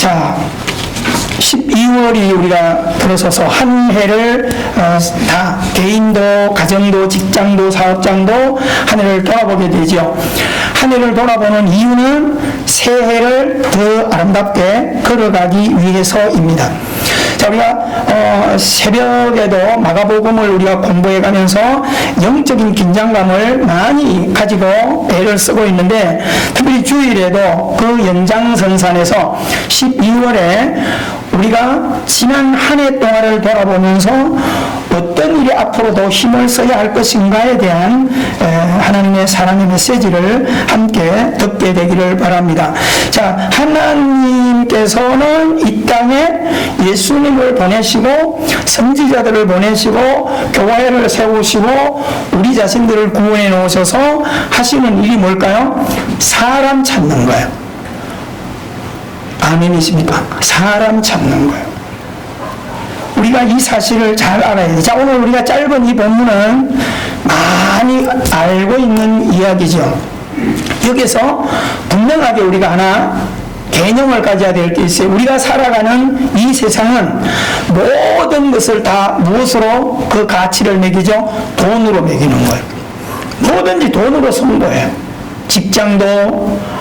자, 12월이 우리가 들어서서 한 해를 다 개인도 가정도 직장도 사업장도 한 해를 돌아보게 되죠. 한 해를 돌아보는 이유는 새해를 더 아름답게 걸어가기 위해서입니다. 자, 우리가 새벽에도 마가복음을 우리가 공부해 가면서 영적인 긴장감을 많이 가지고 애를 쓰고 있는데, 특별히 주일에도 그 연장선상에서 12월에 우리가 지난 한 해 동안을 돌아보면서 어떤 일이 앞으로도 힘을 써야 할 것인가에 대한 하나님의 사랑의 메시지를 함께 듣게 되기를 바랍니다. 자, 하나님께서는 이 땅에 예수님을 보내시고 선지자들을 보내시고 교회를 세우시고 우리 자신들을 구원해 놓으셔서 하시는 일이 뭘까요? 사람 찾는 거예요. 아멘이십니까? 사람 찾는 거예요. 우리가 이 사실을 잘 알아야 돼요. 자, 오늘 우리가 짧은 이 본문은 많이 알고 있는 이야기죠. 여기서 분명하게 우리가 하나 개념을 가져야 될 게 있어요. 우리가 살아가는 이 세상은 모든 것을 다 무엇으로 그 가치를 매기죠? 돈으로 매기는 거예요. 뭐든지 돈으로 선 거예요. 직장도,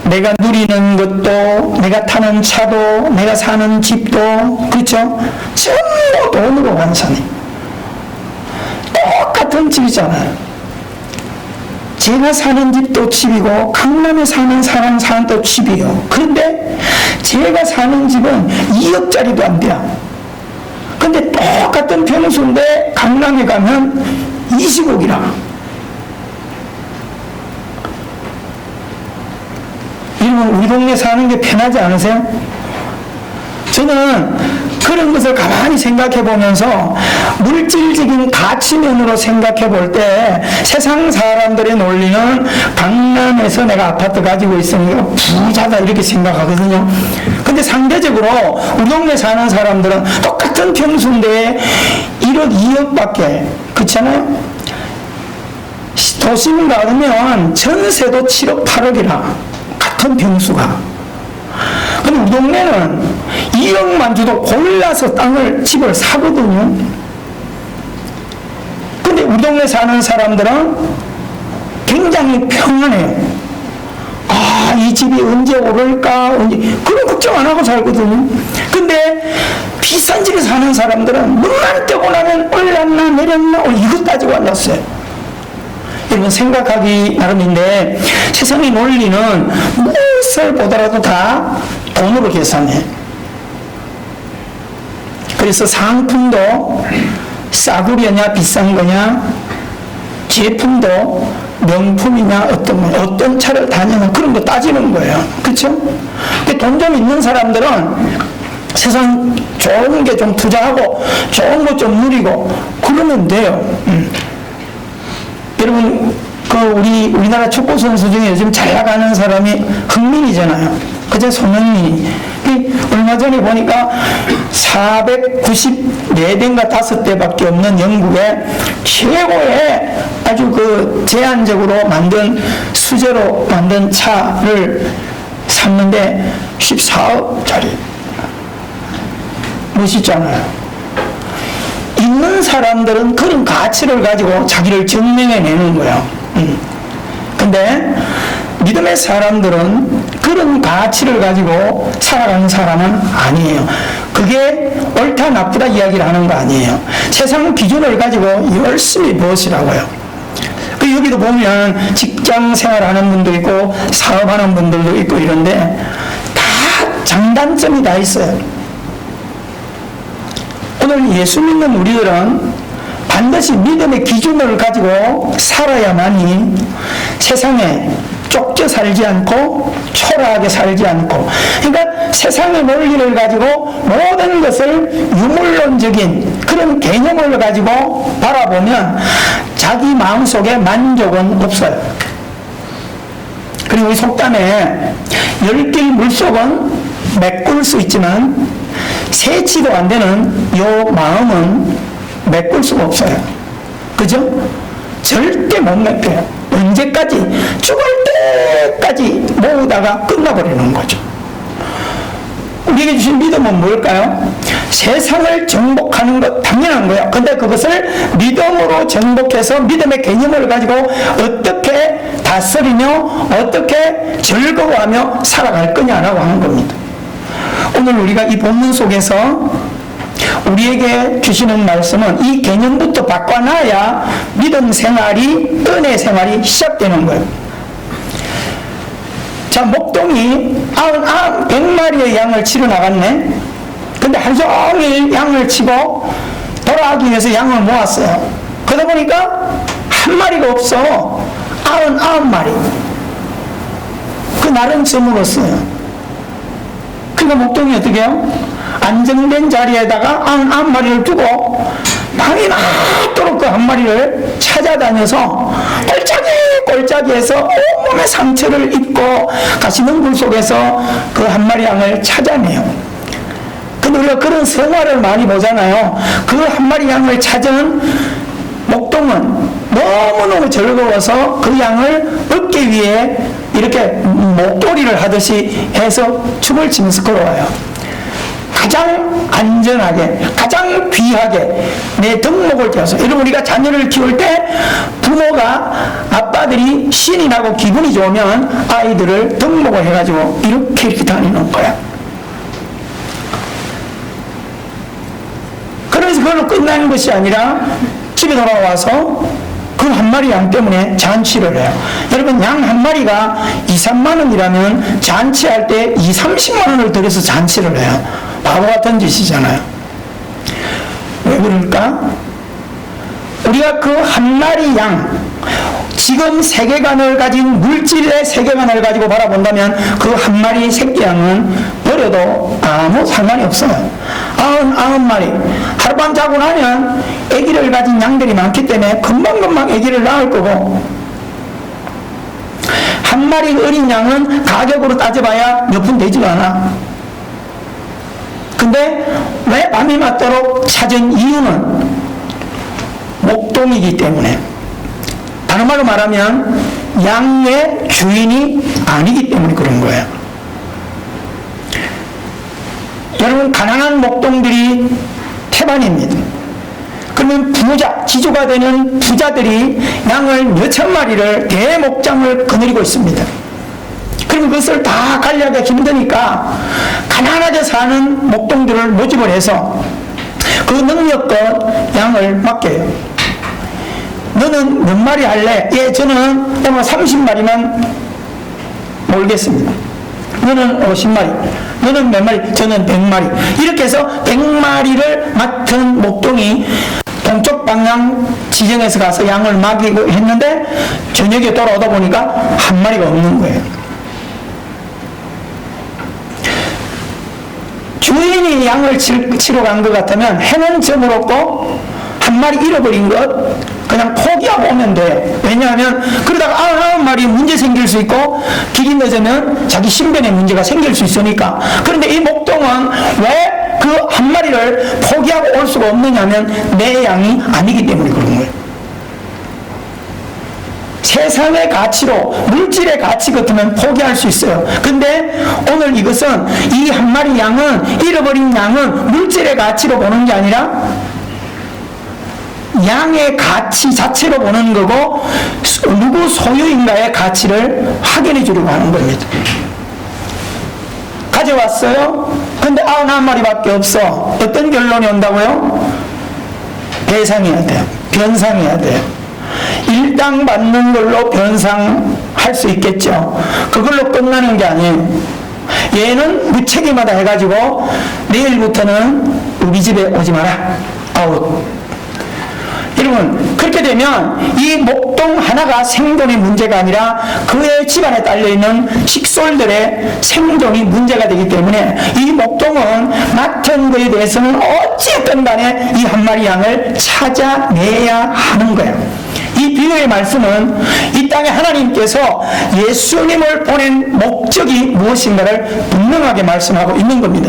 내가 누리는 것도, 내가 타는 차도, 내가 사는 집도, 그렇죠? 전부 돈으로 환산해. 똑같은 집이잖아요. 제가 사는 집도 집이고 강남에 사는 사람 사는 또 집이에요. 그런데 제가 사는 집은 2억짜리도 안 돼요. 근데 똑같은 평수인데 강남에 가면 20억이라. 여러분, 우리 동네 사는 게 편하지 않으세요? 저는 그런 것을 가만히 생각해 보면서 물질적인 가치면으로 생각해 볼 때 세상 사람들의 논리는 강남에서 내가 아파트 가지고 있으니까 부자다 이렇게 생각하거든요. 근데 상대적으로 우리 동네 사는 사람들은 똑같은 평수인데 1억, 2억밖에, 그렇잖아요? 도심 가면 전세도 7억, 8억이라. 같은 평수가. 근데 우리 동네는 2억만 줘도 골라서 집을 사거든요. 근데 우리 동네 사는 사람들은 굉장히 평안해요. 아, 이 집이 언제 오를까? 그런 걱정 안 하고 살거든요. 근데 비싼 집에 사는 사람들은 눈만 뜨고 나면 올랐나 내렸나 이거 따지고 앉았어요. 여러분, 생각하기 나름인데 세상의 논리는 무엇을 보더라도 다 돈으로 계산해. 그래서 상품도 싸구려냐 비싼 거냐, 제품도 명품이냐 어떤 차를 다니냐 그런 거 따지는 거예요. 그렇죠? 돈 좀 있는 사람들은 세상 좋은 게 좀 투자하고 좋은 거 좀 누리고 그러면 돼요. 여러분, 우리나라 축구 선수 중에 요즘 잘 나가는 사람이 흥민이잖아요. 그제 손흥민이. 얼마 전에 보니까 494대인가 5대밖에 없는 영국의 최고의 아주 제한적으로 만든 수제로 만든 차를 샀는데 14억짜리. 멋있잖아요. 있는 사람들은 그런 가치를 가지고 자기를 증명해내는 거예요. 근데 믿음의 사람들은 그런 가치를 가지고 살아가는 사람은 아니에요. 그게 옳다 나쁘다 이야기를 하는 거 아니에요. 세상 기준을 가지고 열심히 무엇이라고요. 여기도 보면 직장 생활하는 분도 있고 사업하는 분들도 있고 이런데 다 장단점이 다 있어요. 오늘 예수 믿는 우리들은 반드시 믿음의 기준을 가지고 살아야만이 세상에 쫓겨 살지 않고 초라하게 살지 않고, 그러니까 세상의 논리를 가지고 모든 것을 유물론적인 그런 개념을 가지고 바라보면 자기 마음속에 만족은 없어요. 그리고 이 속담에 열길 물속은 메꿀 수 있지만 세치도 안 되는 요 마음은 메꿀 수가 없어요. 그죠? 절대 못 메꿔요. 언제까지? 죽을 때까지 모으다가 끝나버리는 거죠. 우리에게 주신 믿음은 뭘까요? 세상을 정복하는 것 당연한 거예요. 근데 그것을 믿음으로 정복해서 믿음의 개념을 가지고 어떻게 다스리며 어떻게 즐거워하며 살아갈 거냐라고 하는 겁니다. 오늘 우리가 이 본문 속에서 우리에게 주시는 말씀은 이 개념부터 바꿔놔야 믿음 생활이, 은혜 생활이 시작되는 거예요. 자, 목동이 100마리의 양을 치러 나갔네. 근데 하루 종일 양을 치고 돌아가기 위해서 양을 모았어요. 그러다 보니까 한 마리가 없어. 99마리. 그 나름 저물었어요. 그러니까 목동이 어떻게 해요? 안정된 자리에다가 99마리를 두고 방이 나도록 그 한 마리를 찾아다녀서 꼴짜기에서 온몸에 상처를 입고 가시는 물 속에서 그 한 마리 양을 찾아내요. 근데 우리가 그런 성화를 많이 보잖아요. 그 한 마리 양을 찾은 목동은 너무너무 즐거워서 그 양을 얻기 위해 이렇게 목도리를 하듯이 해서 춤을 추면서 걸어와요. 가장 안전하게, 가장 귀하게 내 덕목을 떼어서. 여러분, 우리가 자녀를 키울 때 부모가, 아빠들이 신이 나고 기분이 좋으면 아이들을 덕목을 해가지고 이렇게 다니는 거야. 그래서 그걸로 끝나는 것이 아니라 집에 돌아와서 그 한 마리 양 때문에 잔치를 해요. 여러분, 양 한 마리가 2, 3만 원이라면 잔치할 때 2, 30만 원을 들여서 잔치를 해요. 바보 같은 짓이잖아요. 왜 그럴까? 우리가 그 한 마리 양, 지금 세계관을 가진 물질의 세계관을 가지고 바라본다면 그 한 마리 새끼 양은 버려도 아무 상관이 없어요. 99마리. 하룻밤 자고 나면 아기를 가진 양들이 많기 때문에 금방금방 아기를 낳을 거고, 한 마리 어린 양은 가격으로 따져봐야 몇 푼 되지가 않아. 근데 왜 밤이 맞도록 찾은 이유는 목동이기 때문에, 다른 말로 말하면 양의 주인이 아니기 때문에 그런 거예요. 여러분, 가난한 목동들이 태반입니다. 그러면 부자, 지주가 되는 부자들이 양을 몇천 마리를 대목장을 거느리고 있습니다. 그리고 그것을 다 관리하기가 힘드니까 가난하게 사는 목동들을 모집을 해서 그 능력껏 양을 맡겨요. 너는 몇 마리 할래? 예, 저는 오늘 30마리만 몰겠습니다. 너는 50마리. 너는 몇 마리? 저는 100마리. 이렇게 해서 100마리를 맡은 목동이 동쪽 방향 지정에서 가서 양을 맡기고 했는데 저녁에 돌아오다 보니까 한 마리가 없는 거예요. 주인이 양을 치러 간 것 같으면 해는 저물었고 한 마리 잃어버린 것 그냥 포기하고 오면 돼. 왜냐하면 그러다가 99마리 문제 생길 수 있고 길이 늦으면 자기 신변에 문제가 생길 수 있으니까. 그런데 이 목동은 왜 그 한 마리를 포기하고 올 수가 없느냐면 내 양이 아니기 때문에 그런 거예요. 세상의 가치로, 물질의 가치 같으면 포기할 수 있어요. 근데 오늘 이것은 이 한 마리 양은, 잃어버린 양은 물질의 가치로 보는 게 아니라 양의 가치 자체로 보는 거고, 누구 소유인가의 가치를 확인해 주려고 하는 겁니다. 가져왔어요. 근데 99마리밖에 없어. 어떤 결론이 온다고요? 배상해야 돼요. 변상해야 돼요. 일당 받는 걸로 변상할 수 있겠죠. 그걸로 끝나는 게 아니에요. 얘는 무책임하다 해가지고 내일부터는 우리 집에 오지 마라. 아웃. 여러분, 그렇게 되면 이 목동 하나가 생존의 문제가 아니라 그의 집안에 딸려있는 식솔들의 생존이 문제가 되기 때문에 이 목동은 맡은 것에 대해서는 어찌됐든 간에 이 한 마리 양을 찾아내야 하는 거예요. 이 비유의 말씀은 이 땅에 하나님께서 예수님을 보낸 목적이 무엇인가를 분명하게 말씀하고 있는 겁니다.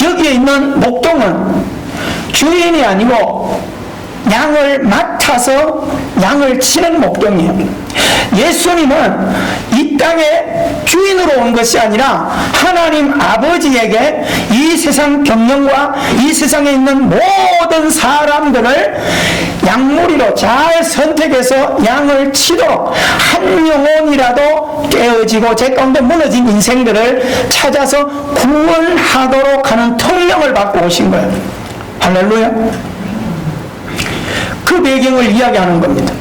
여기에 있는 목동은 주인이 아니고 양을 맡아서 양을 치는 목동이에요. 예수님은 이 이 땅의 주인으로 온 것이 아니라 하나님 아버지에게 이 세상 경영과 이 세상에 있는 모든 사람들을 양무리로 잘 선택해서 양을 치도록 한 영혼이라도 깨어지고 제 가운데 무너진 인생들을 찾아서 구원하도록 하는 통령을 받고 오신 거예요. 할렐루야. 그 배경을 이야기하는 겁니다.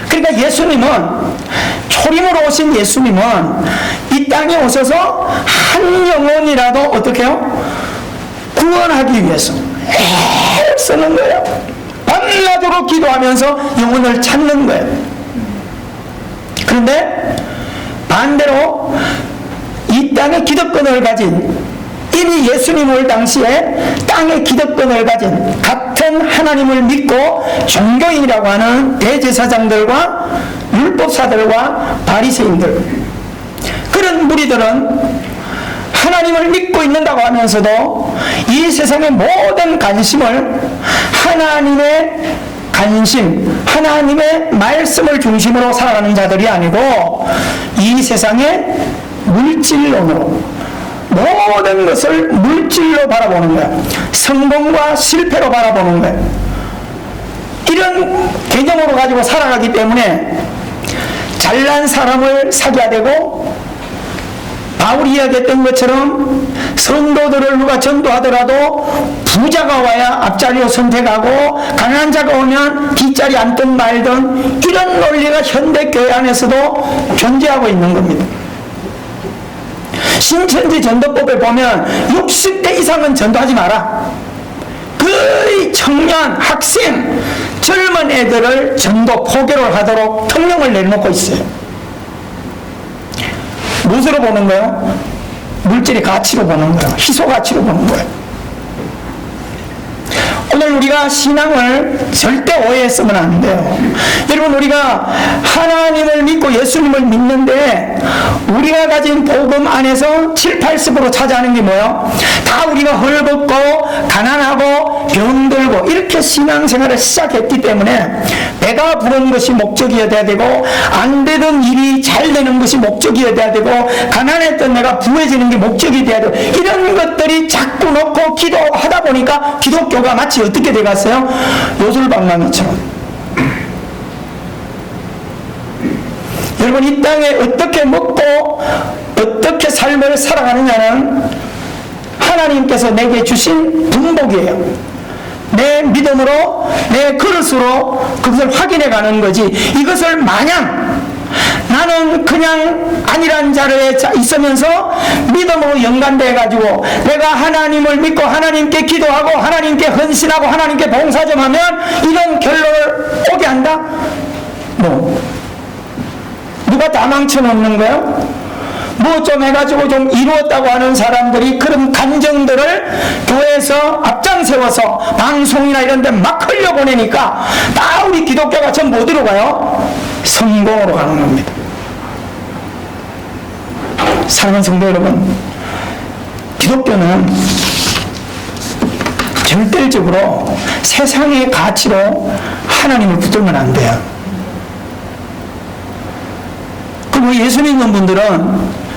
그러니까 예수님은, 초림으로 오신 예수님은 이 땅에 오셔서 한 영혼이라도 어떻게 해요? 구원하기 위해서 애쓰는 거예요. 밤낮으로 기도하면서 영혼을 찾는 거예요. 그런데 반대로 이 땅의 기득권을 가진, 이미 예수님 올 당시에 땅의 기득권을 가진 같은 하나님을 믿고 종교인이라고 하는 대제사장들과 율법사들과 바리새인들, 그런 무리들은 하나님을 믿고 있는다고 하면서도 이 세상의 모든 관심을 하나님의 관심, 하나님의 말씀을 중심으로 살아가는 자들이 아니고 이 세상의 물질론으로, 모든 것을 물질로 바라보는 거야. 성공과 실패로 바라보는 거야. 이런 개념으로 가지고 살아가기 때문에 잘난 사람을 사귀어야 되고, 바울이 이야기했던 것처럼 성도들을 누가 전도하더라도 부자가 와야 앞자리を선택하고 가난한 자가 오면 뒷자리 앉든 말든, 이런 논리가 현대교회 안에서도 존재하고 있는 겁니다. 신천지 전도법에 보면 60대 이상은 전도하지 마라. 거의 청년, 학생, 젊은 애들을 전도 포교를 하도록 통령을 내려놓고 있어요. 무엇으로 보는 거예요? 물질의 가치로 보는 거예요. 희소 가치로 보는 거예요. 오늘 우리가 신앙을 절대 오해했으면 안 돼요. 여러분, 우리가 하나님을 믿고 예수님을 믿는데 우리가 가진 복음 안에서 7, 80% 차지하는 게 뭐예요? 다 우리가 헐벗고 가난하고 병들고 이렇게 신앙생활을 시작했기 때문에 배가 부른 것이 목적이어야 되고, 안 되던 일이 잘 되는 것이 목적이어야 되고, 가난했던 내가 부해지는 게 목적이 돼야 되고, 이런 것들이 자꾸 놓고 기도하다 보니까 기독교가 마치 어떻게 돼갔어요? 요술방망이처럼. 여러분, 이 땅에 어떻게 먹고 어떻게 삶을 살아가느냐는 하나님께서 내게 주신 분복이에요. 내 믿음으로, 내 그릇으로 그것을 확인해 가는 거지, 이것을 마냥 나는 그냥 아니란 자리에 있으면서 믿음으로 연관돼 가지고 내가 하나님을 믿고 하나님께 기도하고 하나님께 헌신하고 하나님께 봉사 좀 하면 이런 결론을 오게 한다? 누가 다 망쳐놓는 거예요? 뭐 좀 해가지고 좀 이루었다고 하는 사람들이 그런 감정들을 교회에서 앞장 세워서 방송이나 이런 데 막 흘려보내니까 다 우리 기독교가 전부 어디로 가요? 성공으로 가는 겁니다. 사랑하는 성도 여러분, 기독교는 절대적으로 세상의 가치로 하나님을 붙들면 안 돼요. 그리고 예수 믿는 분들은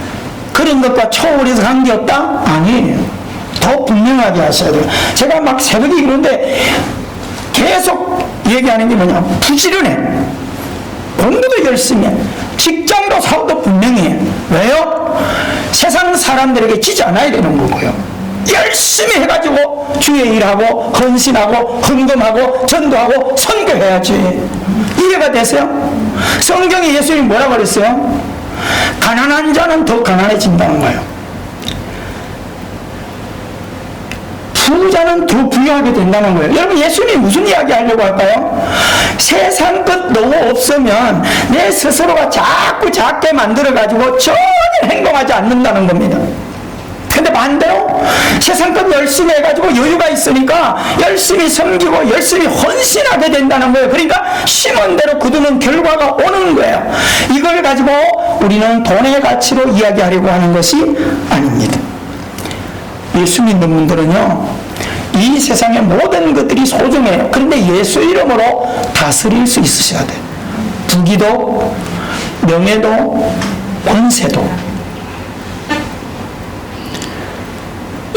그런 것과 초월해서 관계없다? 아니에요. 더 분명하게 하셔야 돼요. 제가 막 새벽에 이러는데 계속 얘기하는 게 뭐냐? 부지런해. 공부도 열심히 해. 직장도 사업도 분명히 해. 왜요? 세상 사람들에게 지지 않아야 되는 거고요. 열심히 해가지고 주의 일하고 헌신하고 헌금하고 전도하고 선교해야지. 이해가 되세요? 성경에 예수님이 뭐라고 그랬어요? 가난한 자는 더 가난해진다는 거예요. 부자는 더 부유하게 된다는 거예요. 여러분, 예수님이 무슨 이야기 하려고 할까요? 세상 것 너무 없으면 내 스스로가 자꾸 작게 만들어가지고 전혀 행동하지 않는다는 겁니다. 근데 반대로 세상 것 열심히 해가지고 여유가 있으니까 열심히 섬기고 열심히 헌신하게 된다는 거예요. 그러니까 심은 대로 거두는 결과가 오는 거예요. 이걸 가지고 우리는 돈의 가치로 이야기하려고 하는 것이 아닙니다. 예수 믿는 분들은요, 이 세상의 모든 것들이 소중해요. 그런데 예수 이름으로 다스릴 수 있으셔야 돼요. 부귀도, 명예도, 권세도.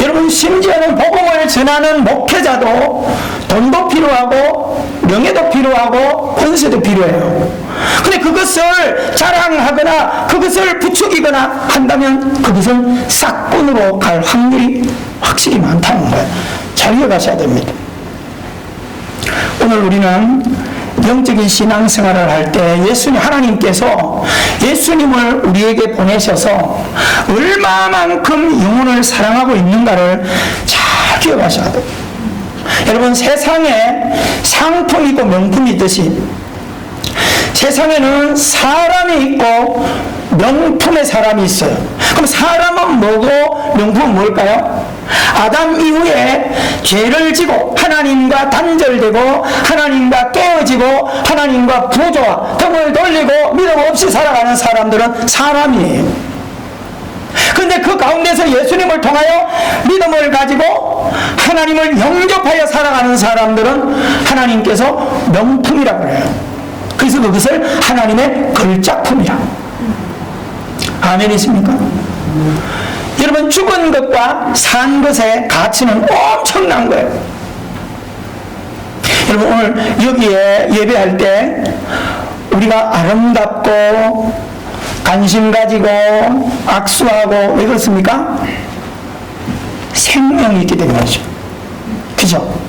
여러분, 심지어는 복음을 전하는 목회자도 돈도 필요하고 명예도 필요하고 권세도 필요해요. 근데 그것을 자랑하거나 그것을 부추기거나 한다면 그것은 싹군으로 갈 확률이 확실히 많다는 거예요. 잘 기억하셔야 됩니다. 오늘 우리는 영적인 신앙생활을 할 때 하나님께서 예수님을 우리에게 보내셔서 얼마만큼 영혼을 사랑하고 있는가를 잘 기억하셔야 돼요. 여러분, 세상에 상품이 있고 명품이 있듯이 세상에는 사람이 있고 명품의 사람이 있어요. 그럼 사람은 뭐고 명품은 뭘까요? 아담 이후에 죄를 지고 하나님과 단절되고 하나님과 깨어지고 하나님과 부조와 등을 돌리고 믿음 없이 살아가는 사람들은 사람이에요. 그런데 그 가운데서 예수님을 통하여 믿음을 가지고 하나님을 영접하여 살아가는 사람들은 하나님께서 명품이라고 해요. 그래서 그것을 하나님의 걸작품이라. 아멘이십니까? 여러분, 죽은 것과 산 것의 가치는 엄청난 거예요. 여러분, 오늘 여기에 예배할 때 우리가 아름답고 관심 가지고 악수하고 왜 그렇습니까? 생명이 있기 때문이죠. 그죠?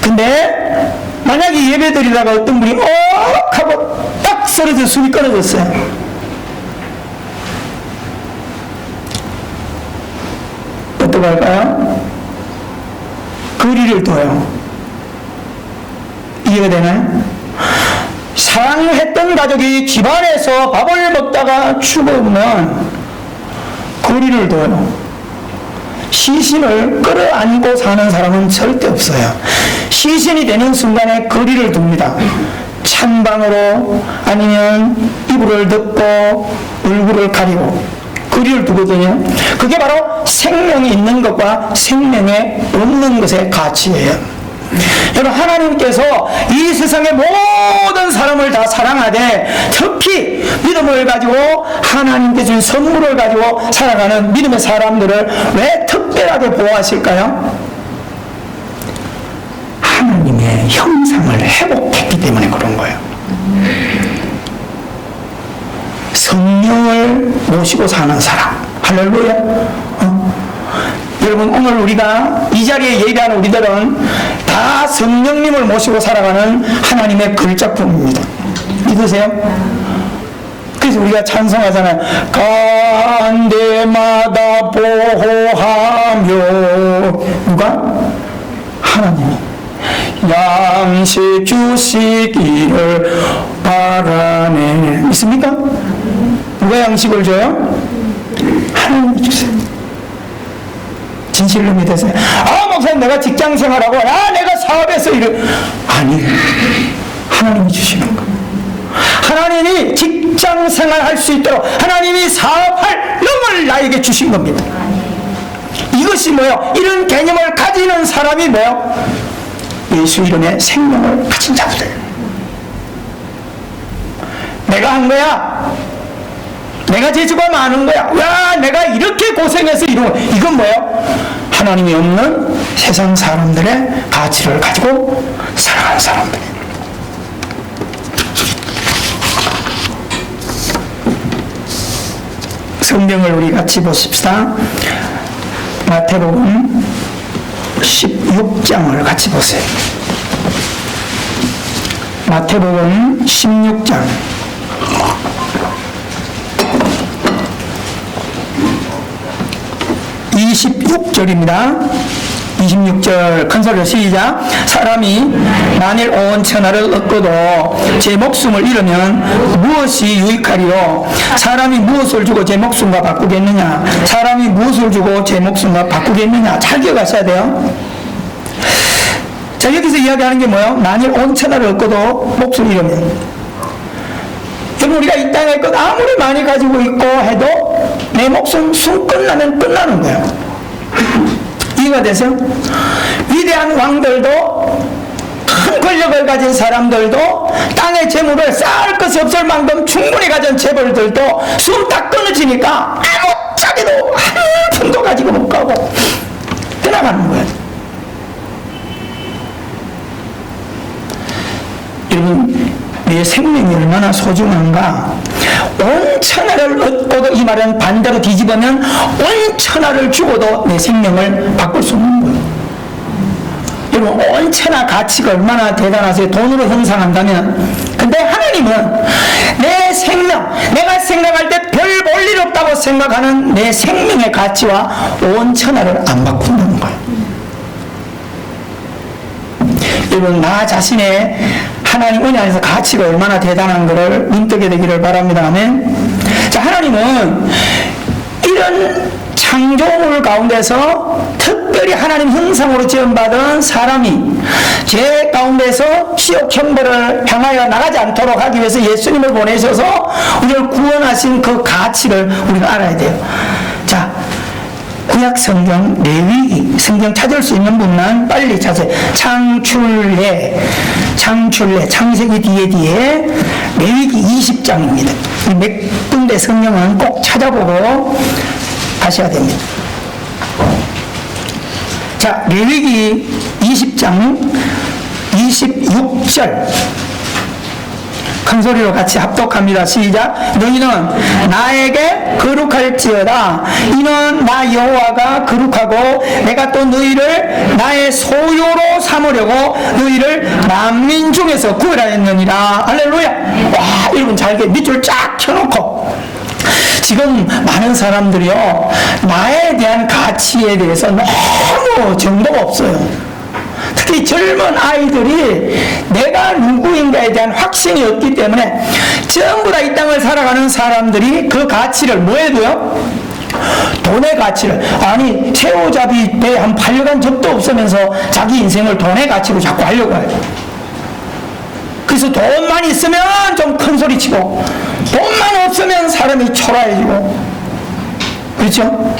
근데 만약에 예배 드리다가 어떤 분이 하고 딱 쓰러져 숨이 끊어졌어요. 어떻게 할까요? 거리를 둬요. 이해가 되나요? 사랑했던 가족이 집안에서 밥을 먹다가 죽으면 거리를 둬요. 시신을 끌어안고 사는 사람은 절대 없어요. 시신이 되는 순간에 거리를 둡니다. 찬방으로 아니면 이불을 덮고 얼굴을 가리고 거리를 두거든요. 그게 바로 생명이 있는 것과 생명이 없는 것의 가치예요. 여러분, 하나님께서 이 세상의 모든 사람을 다 사랑하되 특히 믿음을 가지고 하나님께 준 선물을 가지고 살아가는 믿음의 사람들을 왜 특별하게 보호하실까요? 하나님의 형상을 회복했기 때문에 그런 거예요. 성령을 모시고 사는 사람. 할렐루야. 여러분, 오늘 우리가 이 자리에 예배하는 우리들은 다 성령님을 모시고 살아가는 하나님의 걸작품입니다. 믿으세요? 그래서 우리가 찬송하잖아요. 간대마다 보호하며. 누가? 하나님이 양식 주시기를 바라네. 있습니까? 누가 양식을 줘요? 하나님이 주세요. 진실로 믿으세요. 목사님, 내가 직장 생활하고 내가 사업해서 아니, 하나님이 주시는 거. 하나님이 직장 생활할 수 있도록 하나님이 사업할 능을 나에게 주신 겁니다. 이것이 뭐요? 이런 개념을 가지는 사람이 뭐요? 예수 이름의 생명을 가진 자들. 내가 한 거야. 내가 재주가 많은 거야. 와, 내가 이렇게 고생해서 이런 거. 이건 뭐예요? 하나님이 없는 세상 사람들의 가치를 가지고 살아가는 사람들. 성경을 우리 같이 보십시다. 마태복음 16장을 같이 보세요. 마태복음 16장 26절입니다. 26절 큰소리로 시작. 사람이 만일 온 천하를 얻고도 제 목숨을 잃으면 무엇이 유익하리요? 사람이 무엇을 주고 제 목숨과 바꾸겠느냐? 사람이 무엇을 주고 제 목숨과 바꾸겠느냐? 잘 기억하셔야 돼요. 자, 여기서 이야기하는 게 뭐예요? 만일 온 천하를 얻고도 목숨을 잃으면. 여러분, 우리가 이 땅에 것 아무리 많이 가지고 있고 해도 내 목숨 숨 끝나면 끝나는 거예요. 이해가 되세요? 위대한 왕들도 큰 권력을 가진 사람들도 땅의 재물을 쌓을 것이 없을 만큼 충분히 가진 재벌들도 숨 딱 끊어지니까 아무짝에도 한 푼도 가지고 못 가고 떠나가는 거예요. 여러분, 내 생명이 얼마나 소중한가. 온 천하를 얻고도, 이 말은 반대로 뒤집으면 온 천하를 주고도 내 생명을 바꿀 수 없는 거예요. 여러분, 온 천하 가치가 얼마나 대단하세요. 돈으로 형상한다면. 근데 하나님은 내 생명, 내가 생각할 때 별 볼 일 없다고 생각하는 내 생명의 가치와 온 천하를 안 바꾼다는 거예요. 여러분, 나 자신의 하나님 은혜 안에서 가치가 얼마나 대단한 것을 눈뜨게 되기를 바랍니다. 아멘. 자, 하나님은 이런 창조물 가운데서 특별히 하나님 형상으로 지음받은 사람이 죄 가운데서 시욕 형벌을 향하여 나가지 않도록 하기 위해서 예수님을 보내셔서 우리를 구원하신 그 가치를 우리가 알아야 돼요. 자, 구약 성경 레위기 성경 찾을 수 있는 분만 빨리 찾아요. 창세기 뒤에 레위기 20장입니다. 몇 군데 성경은 꼭 찾아보고 하셔야 됩니다. 자, 레위기 20장 26절 큰 소리로 같이 합독합니다. 시작. 너희는 나에게 거룩할지어다. 이는 나 여호와가 거룩하고 내가 또 너희를 나의 소유로 삼으려고 너희를 만민 중에서 구별하였느니라. 할렐루야. 와, 여러분 잘게 밑줄 쫙 켜놓고 지금 많은 사람들이요, 나에 대한 가치에 대해서 너무 정도가 없어요. 특히 젊은 아이들이 내가 누구인가에 대한 확신이 없기 때문에 전부 다 이 땅을 살아가는 사람들이 그 가치를 뭐에 둬요? 돈의 가치를. 아니, 새우잡이 배 한 8년간 적도 없으면서 자기 인생을 돈의 가치로 자꾸 하려고 해요. 그래서 돈만 있으면 좀 큰 소리 치고 돈만 없으면 사람이 초라해지고, 그렇죠?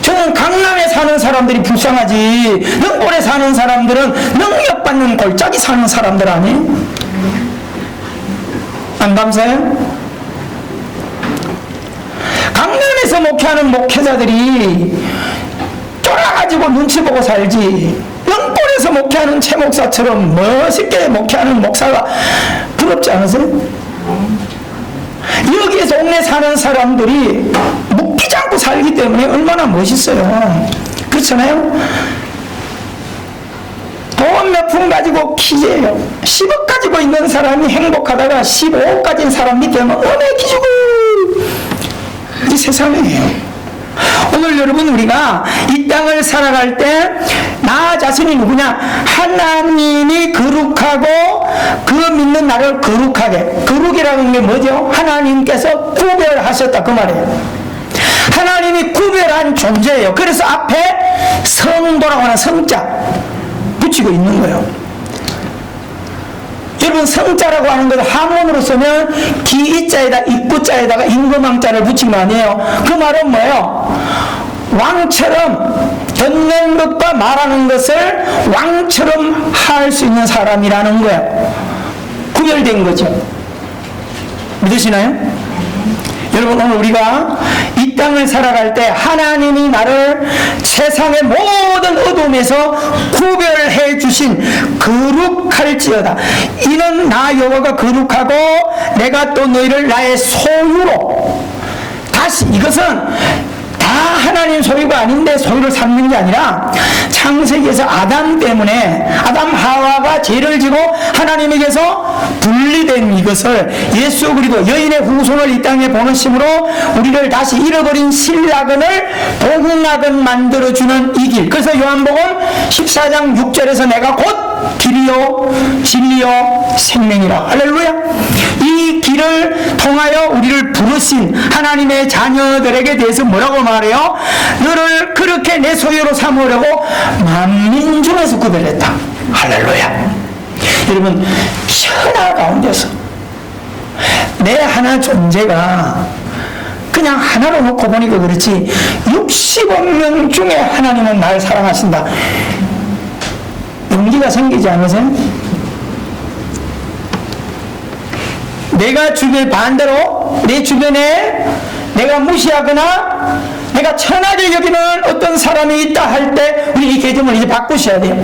저는 강남에 사는 사람들이 불쌍하지 능골에 사는 사람들은 능력받는 골짜기 사는 사람들 아니에요? 안 감사해요? 강남에서 목회하는 목회자들이 쫄아가지고 눈치 보고 살지, 능골에서 목회하는 최 목사처럼 멋있게 목회하는 목사가 부럽지 않으세요? 여기에서 옥내 사는 사람들이 묶이지 않고 살기 때문에 얼마나 멋있어요. 그렇잖아요? 돈 몇 푼 가지고 기재예요. 10억 가지고 있는 사람이 행복하다가 15억 가진 사람 밑에 하면 은혜 기주고, 이 세상이에요. 오늘 여러분, 우리가 이 땅을 살아갈 때 나 자신이 누구냐? 하나님이 거룩하고 그 믿는 나를 거룩하게. 거룩이라는 게 뭐죠? 하나님께서 구별하셨다, 그 말이에요. 하나님이 구별한 존재예요. 그래서 앞에 성도라고 하는 성자 붙이고 있는 거예요. 여러분, 성자라고 하는 것을 한문으로 쓰면 기이자에다 입구자에다가 임금왕자를 붙인 거 아니에요. 그 말은 뭐예요? 왕처럼 듣는 것과 말하는 것을 왕처럼 할 수 있는 사람이라는 거예요. 구별된 거죠. 믿으시나요? 여러분, 오늘 우리가 이 땅을 살아갈 때 하나님이 나를 세상의 모든 어둠에서 구별해 주신 거룩할지어다. 이는 나 여호와가 거룩하고 내가 또 너희를 나의 소유로. 다시, 이것은 다 하나님 소유가 아닌데 소유를 삼는 게 아니라 창세기에서 아담 때문에 아담 하와가 죄를 지고 하나님에게서 분리된 이것을 예수 그리스도 여인의 후손을 이 땅에 보내심으로 우리를 다시 잃어버린 신라근을 복음락은 만들어주는 이 길. 그래서 요한복음 14장 6절에서 내가 곧 길이요 진리요 생명이라. 할렐루야. 이 길을 통하여 우리를 부르신 하나님의 자녀들에게 대해서 뭐라고 말해요? 너를 그렇게 내 소유로 삼으려고 만민 중에서 구별했다. 할렐루야. 여러분, 천하 가운데서 내 하나 존재가 그냥 하나로 놓고 보니까 그렇지 60억 명 중에 하나님은 나를 사랑하신다. 용기가 생기지 않으세요? 내가 반대로 내 주변에 내가 무시하거나 내가 천하게 여기는 어떤 사람이 있다 할 때 우리 이 개념을 이제 바꾸셔야 돼요.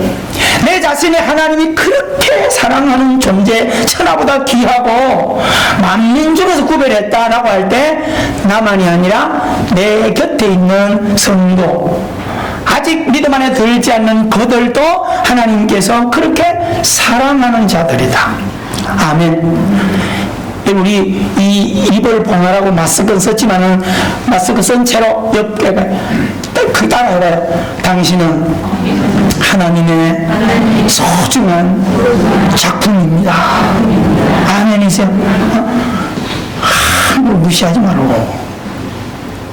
내 자신이 하나님이 그렇게 사랑하는 존재, 천하보다 귀하고 만민 중에서 구별했다라고 할 때 나만이 아니라 내 곁에 있는 성도, 아직 믿음 안에 들지 않는 그들도 하나님께서 그렇게 사랑하는 자들이다. 아멘. 우리 이 입을 봉하라고 마스크를 썼지만은 마스크 쓴 채로 옆에 그 따라해봐요. 당신은 하나님의 소중한 작품입니다. 아멘이세요? 뭐 무시하지 말고.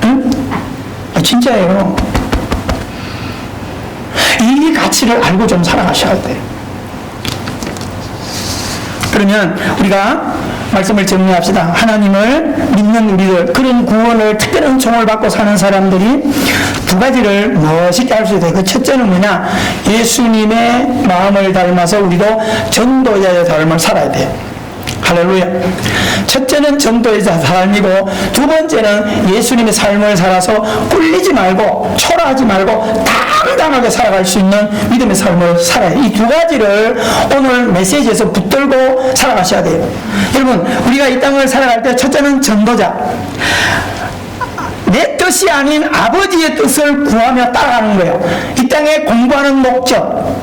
응? 진짜예요. 이 가치를 알고 좀 살아가셔야 돼요. 그러면 우리가 말씀을 정리합시다. 하나님을 믿는 우리들, 그런 구원을 특별한 은총을 받고 사는 사람들이 두 가지를 멋있게 할 수 있어요. 그 첫째는 뭐냐? 예수님의 마음을 닮아서 우리도 전도자의 삶을 살아야 돼요. 할렐루야. 첫째는 전도의 삶이고, 두 번째는 예수님의 삶을 살아서 꿀리지 말고 초라하지 말고 당당하게 살아갈 수 있는 믿음의 삶을 살아야 돼요. 이 두 가지를 오늘 메시지에서 붙들고 살아가셔야 돼요. 여러분, 우리가 이 땅을 살아갈 때 첫째는 전도자, 내 뜻이 아닌 아버지의 뜻을 구하며 따라가는 거예요. 이 땅에 공부하는 목적,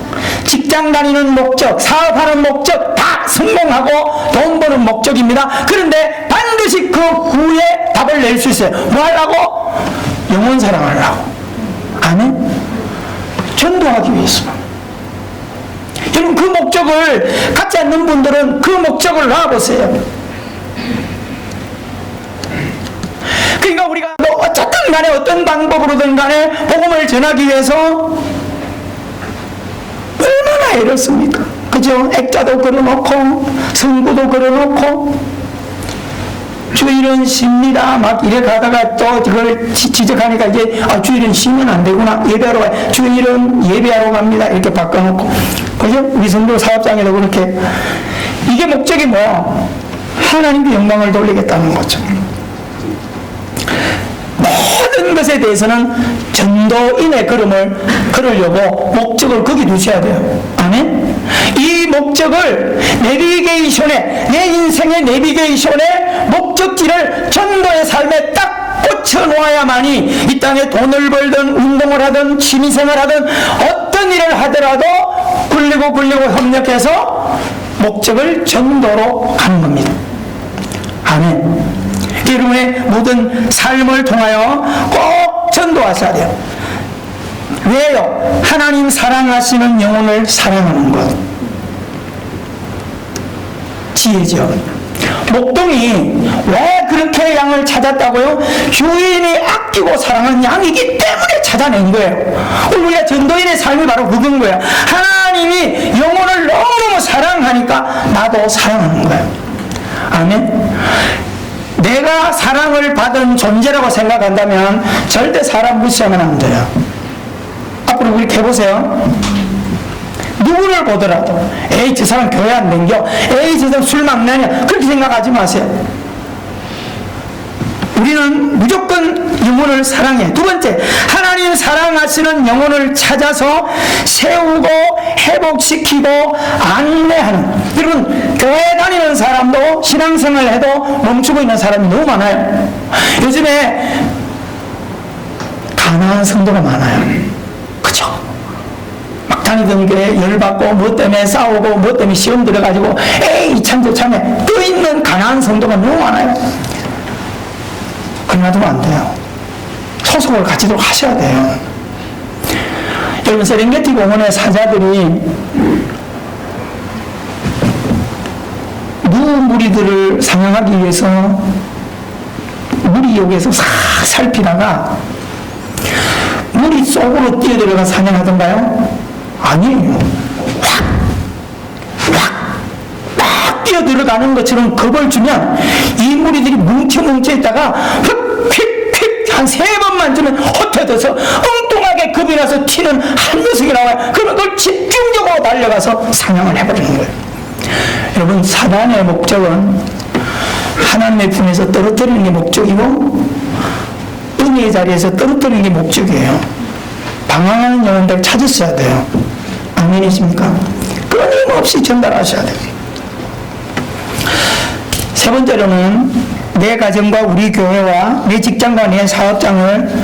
직장 다니는 목적, 사업하는 목적 다 성공하고 돈 버는 목적입니다. 그런데 반드시 그 구에 답을 낼 수 있어요. 뭐 하려고? 영혼 사랑하려고. 아멘? 전도하기 위해서. 여러분, 그 목적을 갖지 않는 분들은 그 목적을 놔보세요. 그러니까 우리가 뭐 어쨌든 간에 어떤 방법으로든 간에 복음을 전하기 위해서 얼마나 애를 씁니까? 그죠? 액자도 걸어놓고 성구도 걸어놓고 주일은 쉽니다 막 이래 가다가 또 그걸 지적하니까 이제 주일은 쉬면 안 되구나, 예배하러 가요. 주일은 예배하러 갑니다 이렇게 바꿔놓고, 그죠? 우리 성도 사업장에도 그렇게. 이게 목적이 뭐야? 하나님께 영광을 돌리겠다는 거죠. 모든 것에 대해서는 전도인의 걸으려고 목적을 거기 두셔야 돼요. 아멘? 이 목적을 내비게이션에, 내 인생의 내비게이션에 목적지를 전도의 삶에 딱 꽂혀 놓아야만이 이 땅에 돈을 벌든 운동을 하든 취미생활 하든 어떤 일을 하더라도 굴리고 협력해서 목적을 전도로 가는 겁니다. 아멘. 여러분의 모든 삶을 통하여 꼭 전도하셔야 돼요. 왜요? 하나님 사랑하시는 영혼을 사랑하는 것. 지혜죠. 목동이 왜 그렇게 양을 찾았다고요? 주인이 아끼고 사랑하는 양이기 때문에 찾아낸 거예요. 우리가 전도인의 삶이 바로 그건 거예요. 하나님이 영혼을 너무너무 사랑하니까 나도 사랑하는 거예요. 아멘. 내가 사랑을 받은 존재라고 생각한다면 절대 사람 무시하면 안 돼요. 앞으로 우리 해보세요. 누구를 보더라도 에이 저 사람 교회 안 댕겨, 에이 저 사람 술 막나냐, 그렇게 생각하지 마세요. 우리는 무조건 영혼을 사랑해. 두 번째, 하나님 사랑하시는 영혼을 찾아서 세우고 회복시키고 안내하는. 여러분, 교회 다니는 사람도 신앙생활 해도 멈추고 있는 사람이 너무 많아요. 요즘에 가난한 성도가 많아요. 그죠? 막 다니던 게 열받고 뭐 때문에 싸우고 뭐 때문에 시험 들어가지고 에이 참 저참에 떠있는 가난한 성도가 너무 많아요. 그러나도 안 돼요. 소속을 갖추도록 하셔야 돼요. 여러분, 세렝게티 공원의 사자들이 무리들을 상영하기 위해서 무리 여기에서 싹 살피다가 무리 속으로 뛰어들어가 사냥하던가요? 아니에요. 확 뛰어들어가는 것처럼 겁을 주면 이 무리들이 뭉쳐 있다가 휙휙휙 한 3번만 주면 헛헛해서 엉뚱하게 겁이 나서 튀는 한 녀석이 나와요. 그러면 그걸 집중적으로 달려가서 사냥을 해버리는 거예요. 여러분, 사단의 목적은 하나님의 품에서 떨어뜨리는 게 목적이고 은혜의 자리에서 떨어뜨리는 게 목적이에요. 방황하는 영혼들 찾으셔야 돼요. 아멘이십니까? 끊임없이 전달하셔야 돼요. 세 번째로는 내 가정과 우리 교회와 내 직장과 내 사업장을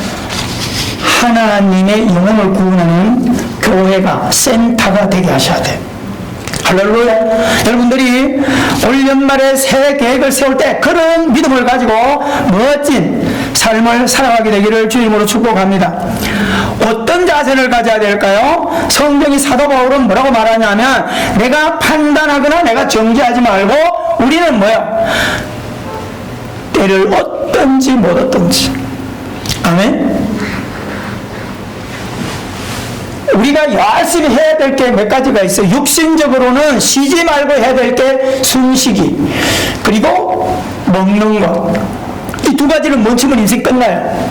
하나님의 영혼을 구원하는 교회가 센터가 되게 하셔야 돼요. 할렐루야. 여러분들이 올 연말에 새 계획을 세울 때 그런 믿음을 가지고 멋진 삶을 살아가게 되기를 주님으로 축복합니다. 어떤 자세를 가져야 될까요? 성경이 사도 바울은 뭐라고 말하냐면 내가 판단하거나 내가 정죄하지 말고 우리는 뭐야? 때를 얻든지 못 얻든지. 아멘. 우리가 열심히 해야 될 게 몇 가지가 있어요. 육신적으로는 쉬지 말고 해야 될 게 숨쉬기, 그리고 먹는 것. 이 두 가지를 멈추면 인생 끝나요.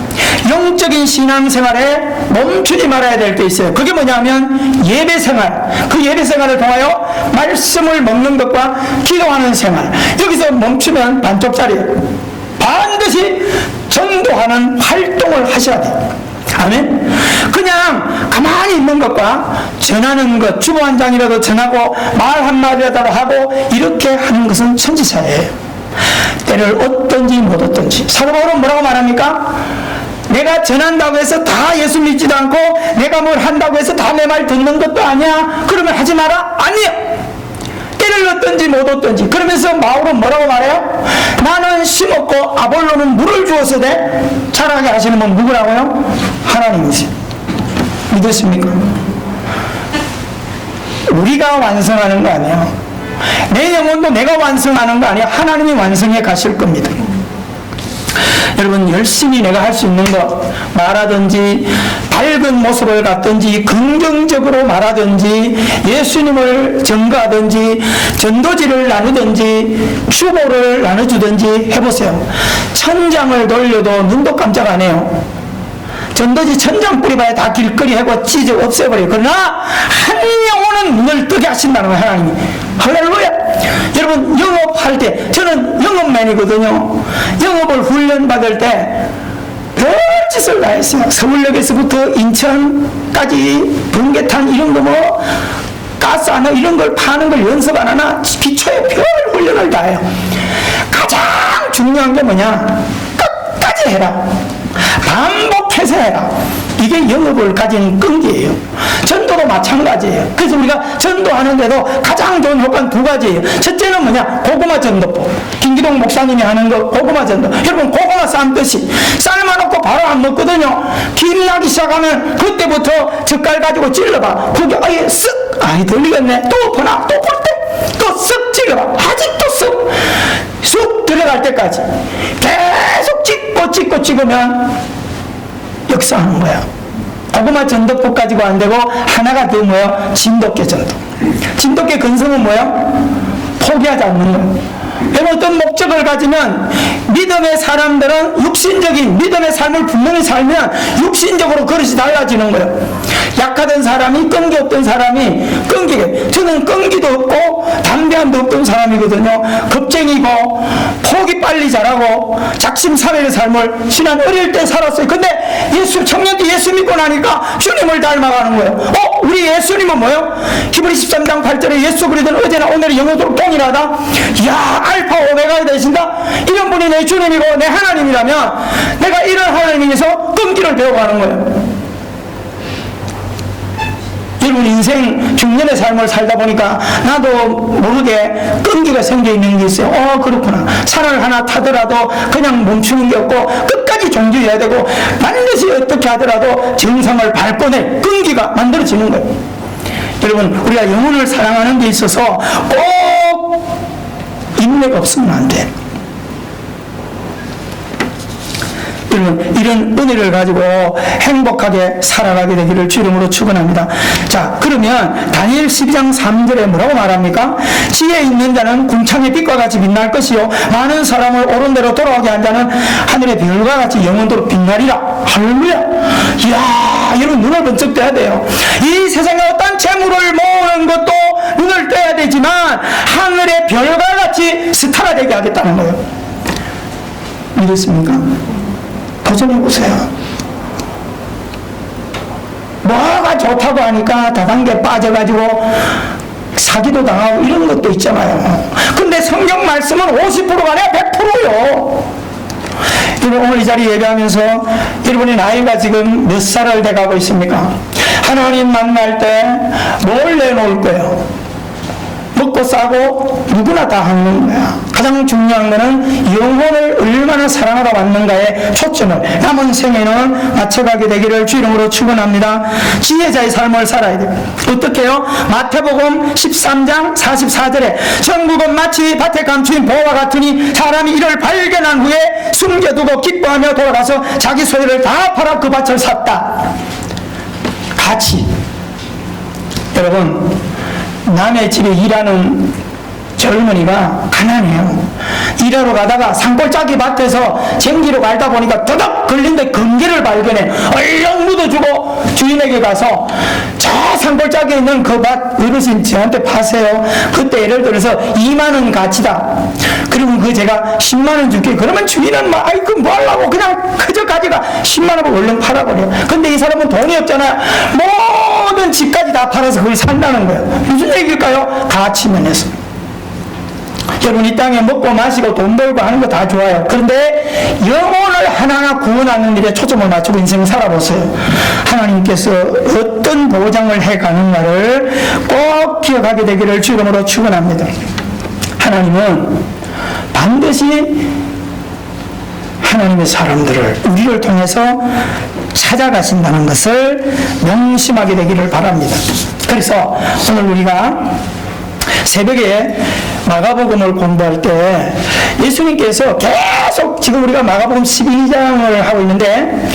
영적인 신앙생활에 멈추지 말아야 될 게 있어요. 그게 뭐냐면 예배생활. 그 예배생활을 통하여 말씀을 먹는 것과 기도하는 생활. 여기서 멈추면 반쪽짜리예요. 반드시 전도하는 활동을 하셔야 돼요. 아멘. 그냥 가만히 있는 것과 전하는 것, 주보 한 장이라도 전하고 말 한마디라도 하고 이렇게 하는 것은 천지차예요. 때를 얻든지 못 얻든지. 사도 바울은 뭐라고 말합니까? 내가 전한다고 해서 다 예수 믿지도 않고 내가 뭘 한다고 해서 다 내 말 듣는 것도 아니야. 그러면 하지 마라? 아니요. 때를 얻든지 못 얻든지. 그러면서 바울은 뭐라고 말해요? 나는 심었고 아볼로는 물을 주어서 자라게 하시는 분 누구라고요? 하나님이지. 믿으십니까? 우리가 완성하는 거 아니에요. 내 영혼도 내가 완성하는 거 아니에요. 하나님이 완성해 가실 겁니다. 여러분, 열심히 내가 할 수 있는 것, 말하든지 밝은 모습을 갖든지 긍정적으로 말하든지 예수님을 증거하든지 전도지를 나누든지 추보를 나눠주든지 해보세요. 천장을 돌려도 눈도 깜짝 안 해요. 전도지 천장 뿌리봐야 다 길거리 하고 찢어 없애버려요. 그러나 한 영혼은 눈을 뜨게 하신다는 거예요. 하나님이. 할렐루야. 여러분, 영업할 때 저는 영업맨이거든요. 영업을 훈련받을 때 별짓을 다 했어요. 서울역에서부터 인천까지 번개탄 이런 거 뭐 가스 하나 이런 걸 파는 걸 연습 안 하나 기초에 별 훈련을 다 해요. 가장 중요한 게 뭐냐? 끝까지 해라. 반복해서 해라. 이게 영업을 가진 끈기예요. 전도도 마찬가지예요. 그래서 우리가 전도하는데도 가장 좋은 효과는 두 가지예요. 첫째는 뭐냐? 고구마 전도법. 김기동 목사님이 하는 거 고구마 전도. 여러분, 고구마 삶듯이 삶아놓고 바로 안 먹거든요. 김 나기 시작하면 그때부터 젓갈 가지고 찔러봐. 그게 아예 쓱, 아이 들리겠네. 또 엎어놔. 또 볼 때 또 쓱 찔러봐. 아직도 쑥 들어갈 때까지 계속 찍고 찍으면 역사하는 거야. 고구마 전도법 가지고 안 되고 하나가 더 뭐야? 진돗개 전도. 진돗개 근성은 뭐야? 포기하지 않는 거야. 여러분, 어떤 목적을 가지면 믿음의 사람들은 육신적인 믿음의 삶을 분명히 살면 육신적으로 그릇이 달라지는 거예요. 약하던 사람이 끈기 없던 사람이 끈기게. 저는 끈기도 없고 담대함도 없던 사람이거든요. 겁쟁이고 폭이 빨리 자라고 작심삼일의 삶을 지난 어릴 때 살았어요. 근데 청년 때 예수 믿고 나니까 주님을 닮아가는 거예요. 우리 예수님은 뭐예요? 히브리 13장 8절에 예수 그리스도는 어제나 오늘이 영원토록 동일하다. 이야, 알파 오메가 되신다. 이런 분이 내 주님이고 내 하나님이라면 내가 이런 하나님에서 끈기를 배워가는 거예요. 여러분, 인생 중년의 삶을 살다 보니까 나도 모르게 끈기가 생겨 있는 게 있어요. 그렇구나. 산을 하나 타더라도 그냥 멈추는 게 없고 끝까지 존중해야 되고 반드시 어떻게 하더라도 정상을 밟고 내 끈기가 만들어지는 거예요. 여러분, 우리가 영혼을 사랑하는 데 있어서 꼭 인내가 없으면 안 돼. 여러분, 이런 은혜를 가지고 행복하게 살아가게 되기를 주 이름으로 축원합니다. 자, 그러면 다니엘 12장 3절에 뭐라고 말합니까? 지혜 있는 자는 궁창의 빛과 같이 빛날 것이요 많은 사람을 옳은 대로 돌아오게 한 자는 하늘의 별과 같이 영원토록 빛나리라. 할렐루야. 이야, 여러분, 눈을 번쩍 떼야 돼요. 이 세상에 어떤 재물을 모으는 것도 눈을 떼야 되지만 하늘의 별과 같이 스타가 되게 하겠다는 거예요. 믿으십니까? 도전해보세요. 뭐가 좋다고 하니까 다단계 빠져가지고 사기도 당하고 이런 것도 있잖아요. 근데 성경 말씀은 50%가 아니라 100%요. 여러분, 오늘 이 자리 예배하면서 여러분의 나이가 지금 몇 살을 돼가고 있습니까? 하나님 만날 때 뭘 내놓을 거예요? 먹고 싸고 누구나 다 하는 거야. 가장 중요한 거는 영혼을 얼마나 사랑하러 왔는가에 초점을 남은 생에는 맞춰가게 되기를 주 이름으로 축원합니다. 지혜자의 삶을 살아야 돼요. 어떻게 해요? 마태복음 13장 44절에 천국은 마치 밭에 감추인 보와 같으니 사람이 이를 발견한 후에 숨겨두고 기뻐하며 돌아가서 자기 소유를 다 팔아 그 밭을 샀다. 가치. 여러분, 남의 집에 일하는 젊은이가 가난해요. 일하러 가다가 산골짜기 밭에서 쟁기로 갈다 보니까 더덕 걸린데 금괴를 발견해. 얼른 묻어주고 주인에게 가서 저 산골짜기에 있는 그 밭 어르신 저한테 파세요. 그때 예를 들어서 2만원 가치다. 그러면 그 제가 10만원 줄게. 그러면 주인은 막 아이 그 뭐 하려고 그냥 그저 가지가 10만원을 얼른 팔아버려. 근데 이 사람은 돈이 없잖아요. 모든 집까지 다 팔아서 그걸 산다는 거예요. 무슨 얘기일까요? 가치면에서. 여러분, 이 땅에 먹고 마시고 돈 벌고 하는 거 다 좋아요. 그런데 영혼을 하나하나 구원하는 일에 초점을 맞추고 인생 살아보세요. 하나님께서 어떤 보장을 해가는가를 꼭 기억하게 되기를 주 이름으로 축원합니다. 하나님은 반드시 하나님의 사람들을 우리를 통해서 찾아가신다는 것을 명심하게 되기를 바랍니다. 그래서 오늘 우리가 새벽에 마가복음을 공부할 때 예수님께서 계속 지금 우리가 마가복음 12장을 하고 있는데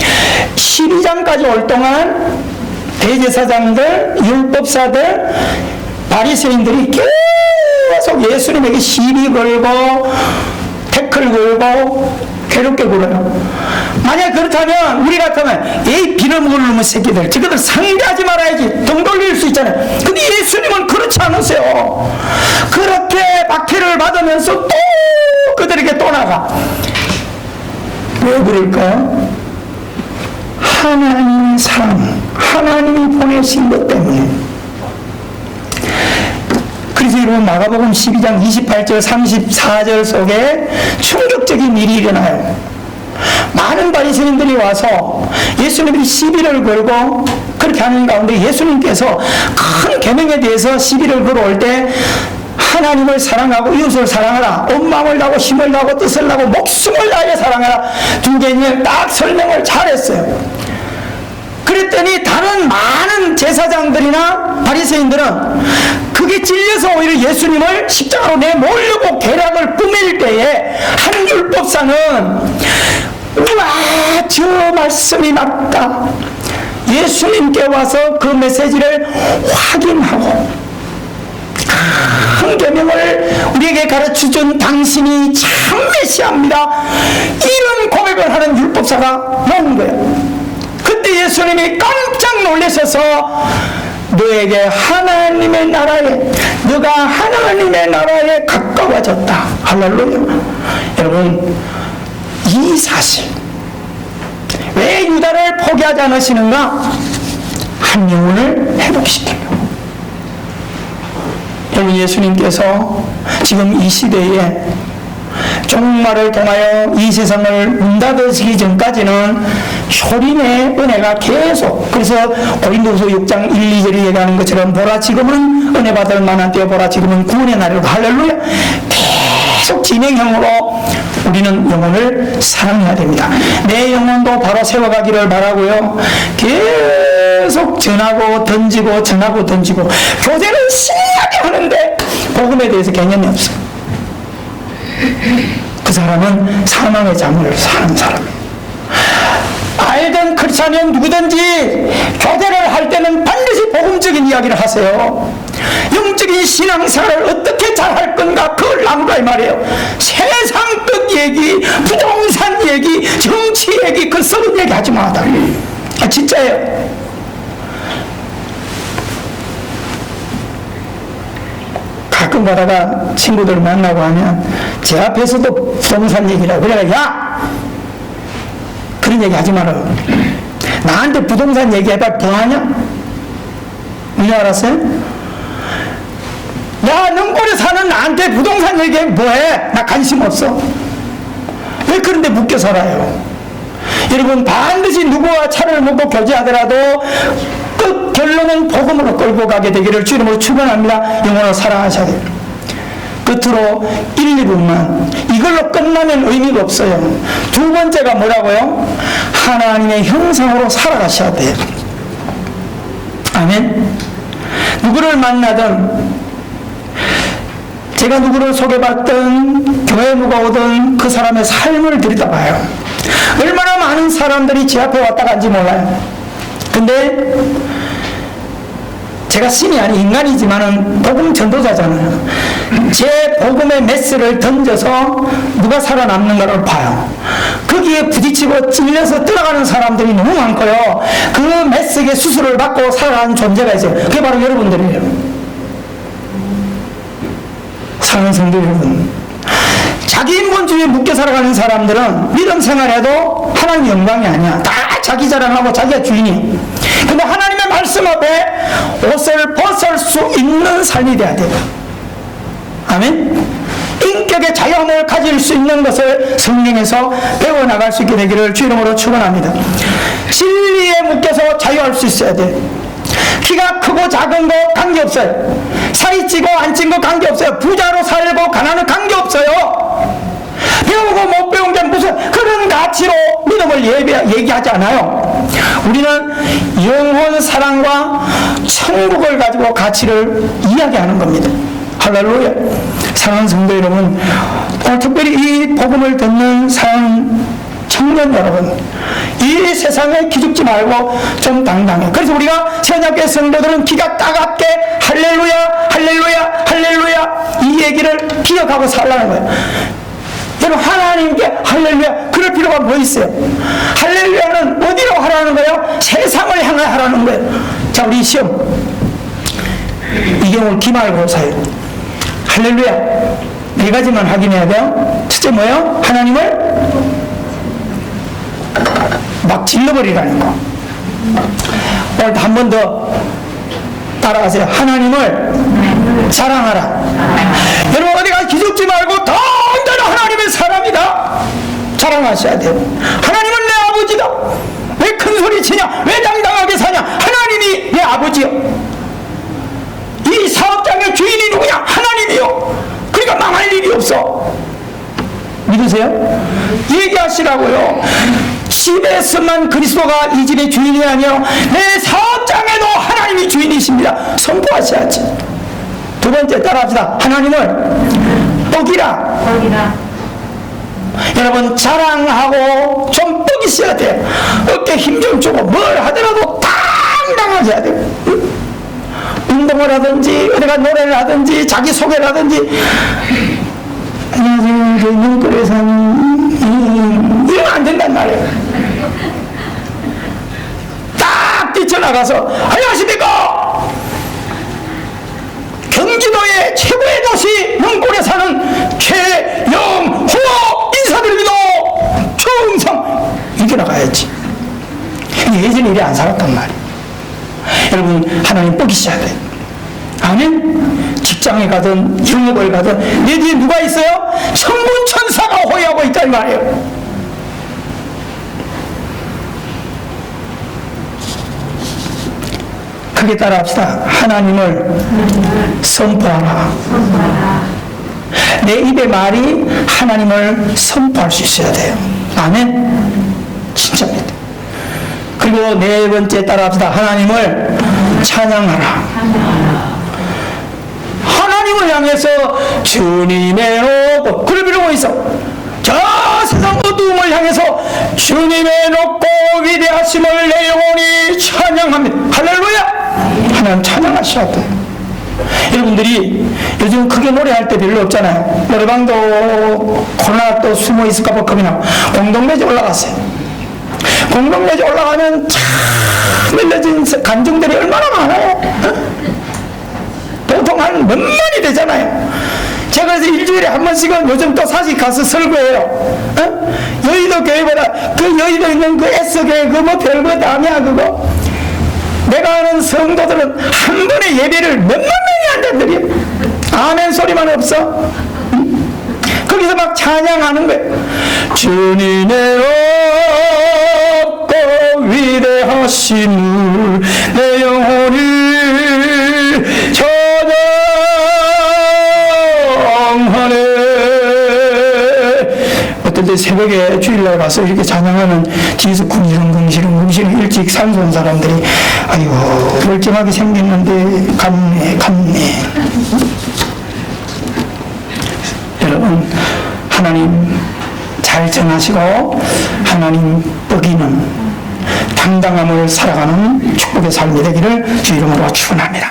12장까지 올 동안 대제사장들, 율법사들, 바리새인들이 계속 예수님에게 시비 걸고 태클 걸고 괴롭게 굴어요. 만약 그렇다면 우리 같으면 에이 빌어먹을 놈의 새끼들 저것들 상대하지 말아야지 등 돌릴 수 있잖아요. 근데 예수님은 그렇지 않으세요. 그렇게 박해를 받으면서 또 그들에게 또 나가. 왜 그럴까요? 하나님의 사랑, 하나님이 보내신 것 때문에. 그래서 여러분 마가복음 12장 28절 34절 속에 충격적인 일이 일어나요. 많은 바리새인들이 와서 예수님이 시비를 걸고 그렇게 하는 가운데 예수님께서 큰 계명에 대해서 시비를 걸어올 때 하나님을 사랑하고 이웃을 사랑하라, 온 마음을 다하고 힘을 다하고 뜻을 다하고 목숨을 다하여 사랑하라, 두 개를 딱 설명을 잘했어요. 그랬더니 다른 많은 제사장들이나 바리새인들은 그게 찔려서 오히려 예수님을 십자가로 내몰려고 계략을 꾸밀 때에 한 율법사는 우와 저 말씀이 맞다. 예수님께 와서 그 메시지를 확인하고 큰 계명을 우리에게 가르쳐준 당신이 참 메시아입니다. 이런 고백을 하는 율법사가 나온 거예요. 그때 예수님이 깜짝 놀라셔서 너에게 하나님의 나라에 너가 하나님의 나라에 가까워졌다. 할렐루야. 여러분, 이 사실 왜 유다를 포기하지 않으시는가? 한 영혼을 회복시키려고. 여러분, 예수님께서 지금 이 시대에 종말을 통하여 이 세상을 문 닫으시기 전까지는 효림의 은혜가 계속, 그래서 고린도후서 6장 1, 2절이 얘기하는 것처럼 보라 지금은 은혜 받을 만한 때요 보라 지금은 구원의 날이고 할렐루야. 계속 진행형으로 우리는 영혼을 사랑해야 됩니다. 내 영혼도 바로 세워가기를 바라고요. 계속 전하고 던지고 전하고 던지고 교제는 신나게 하는데 복음에 대해서 개념이 없어요. 그 사람은 사망의 잠을 사는 사람이에요. 알던 크리스찬은 누구든지 교제를 할 때는 반드시 복음적인 이야기를 하세요. 영적인 신앙생활을 어떻게 잘 할 건가 그걸 나누라 이 말이에요. 세상 끝 얘기, 부동산 얘기, 정치 얘기, 그 썩은 얘기 하지 마. 진짜예요. 가끔 가다가 친구들 만나고 하면 제 앞에서도 부동산 얘기라고. 그래가 야! 그런 얘기 하지 마라. 나한테 부동산 얘기해봐 뭐하냐? 왜 알았어요? 야, 능골에 사는 나한테 부동산 얘기해 뭐해? 나 관심 없어. 왜 그런데 묶여 살아요? 여러분, 반드시 누구와 차를 먹고 교제하더라도 끝 결론은 복음으로 끌고 가게 되기를 주 이름으로 축원합니다. 영혼을 사랑하셔야 돼요. 끝으로 1, 2분만 이걸로 끝나면 의미가 없어요. 두 번째가 뭐라고요? 하나님의 형상으로 살아가셔야 돼요. 아멘. 누구를 만나든 제가 누구를 소개받든 교회 누가 오든 그 사람의 삶을 들여다봐요. 얼마나 많은 사람들이 제 앞에 왔다 간지 몰라요. 근데 제가 신이 아닌 인간이지만은 복음 전도자잖아요. 제 복음의 메스를 던져서 누가 살아남는가를 봐요. 거기에 부딪히고 찔려서 들어가는 사람들이 너무 많고요. 그 메스에게 수술을 받고 살아가는 존재가 있어요. 그게 바로 여러분들이에요. 사랑하는 성도 여러분, 자기 인본주의에 묶여 살아가는 사람들은 믿음 생활해도 하나님 영광이 아니야. 다 자기 자랑하고 자기가 주인이. 근데 하나님의 말씀 앞에 옷을 벗을 수 있는 삶이 돼야 돼요. 아멘. 인격의 자유함을 가질 수 있는 것을 성령에서 배워나갈 수 있게 되기를 주 이름으로 축원합니다. 진리에 묶여서 자유할 수 있어야 돼요. 키가 크고 작은 거 관계없어요. 살이 찌고 안 찐 거 관계없어요. 부자로 살고 가난은 관계없어요. 배우고 못 배운 게 무슨 그런 가치로 믿음을 얘기하지 않아요. 우리는 영혼 사랑과 천국을 가지고 가치를 이야기하는 겁니다. 할렐루야. 사랑하는 성도 여러분, 오늘 특별히 이 복음을 듣는 사랑 청년 여러분, 이 세상에 기죽지 말고 좀 당당해. 그래서 우리가 세연학교의 성도들은 기가 따갑게 할렐루야 할렐루야 할렐루야 이 얘기를 기억하고 살라는 거예요. 여러분, 하나님께 할렐루야 그럴 필요가 뭐 있어요? 할렐루야는 어디로 하라는 거예요? 세상을 향해 하라는 거예요. 자, 우리 시험 이게 오늘 기말고사예요. 할렐루야 네 가지만 확인해야 돼요. 첫째 뭐예요? 하나님을 막 질러버리라는 거. 오늘 한 번 더 따라가세요. 하나님을 사랑하라. 여러분, 어디가 기죽지 말고 더 언제나 하나님의 사람이다 사랑하셔야 돼요. 하나님은 내 아버지다. 왜 큰 소리 치냐? 왜 당당하게 사냐? 하나님이 내 아버지요. 이 사업장의 주인이 누구냐? 하나님이요. 그러니까 망할 일이 없어. 믿으세요? 얘기하시라고요. 집에서만 그리스도가 이 집의 주인이 아니요 내 사업장에도 하나님이 주인이십니다. 선포하셔야지. 두 번째 따라합시다. 하나님을 뻑이라. 여러분, 자랑하고 좀 뻑이 있어야 돼. 어깨 힘 좀 주고 뭘 하더라도 당당하게 해야 돼. 운동을 하든지 어디가 노래를 하든지 자기 소개를 하든지 안녕하세요. 저 눈골에 사는 이러면 안 된단 말이에요. 딱 뛰쳐나가서 안녕하십니까? 경기도의 최고의 도시 눈골에 사는 최영호 인사드립니다. 충성 이렇게 나가야지. 예전에 이래 안 살았단 말이에요. 여러분, 하나님 뻑이셔야 돼요. 아멘. 직장에 가든 영업을 가든 내 뒤에 누가 있어요? 천군 천사가 호위하고 있다 이 말이에요. 크게 따라합시다. 하나님을 선포하라. 내 입의 말이 하나님을 선포할 수 있어야 돼요. 아멘. 진짜입니다. 그리고 네 번째 따라합시다. 하나님을 찬양하라. 하나님을 향해서 주님의 높고 그를 부르고 있어. 저 세상 어두움을 향해서 주님의 높고 위대하심을 내 영혼이 찬양합니다. 할렐루야. 하나님 찬양하셔야 돼. 여러분들이 요즘 크게 노래할 때 별로 없잖아요. 노래방도 코로나 또 숨어 있을까봐 겁이 나고 공동묘지 올라갔어요. 공동묘지 올라가면 참 밀려진 감정들이 얼마나 많아요. 보통 한 몇 만이 되잖아요. 제가 그래서 일주일에 한 번씩은 요즘 또 사직 가서 설교해요. 어? 여의도 교회보다 그 여의도 있는 그 S교회 그 뭐 별거 다 아니야 그거. 내가 아는 성도들은 한 번에 예배를 몇만 명이 한다더니 아멘 소리만 없어. 거기서 막 찬양하는 거예요. 주님의 없고 위대하심을 내 영혼이 찬양하네. 어떨 때 새벽에 주일날 가서 이렇게 찬양하는 뒤에서 궁시렁 일찍 산소한 사람들이 아이고 멀쩡하게 생겼는데 갔네. 여러분 하나님 잘 전하시고 하나님 어기는 당당함을 살아가는 축복의 삶이 되기를 주 이름으로 축원합니다.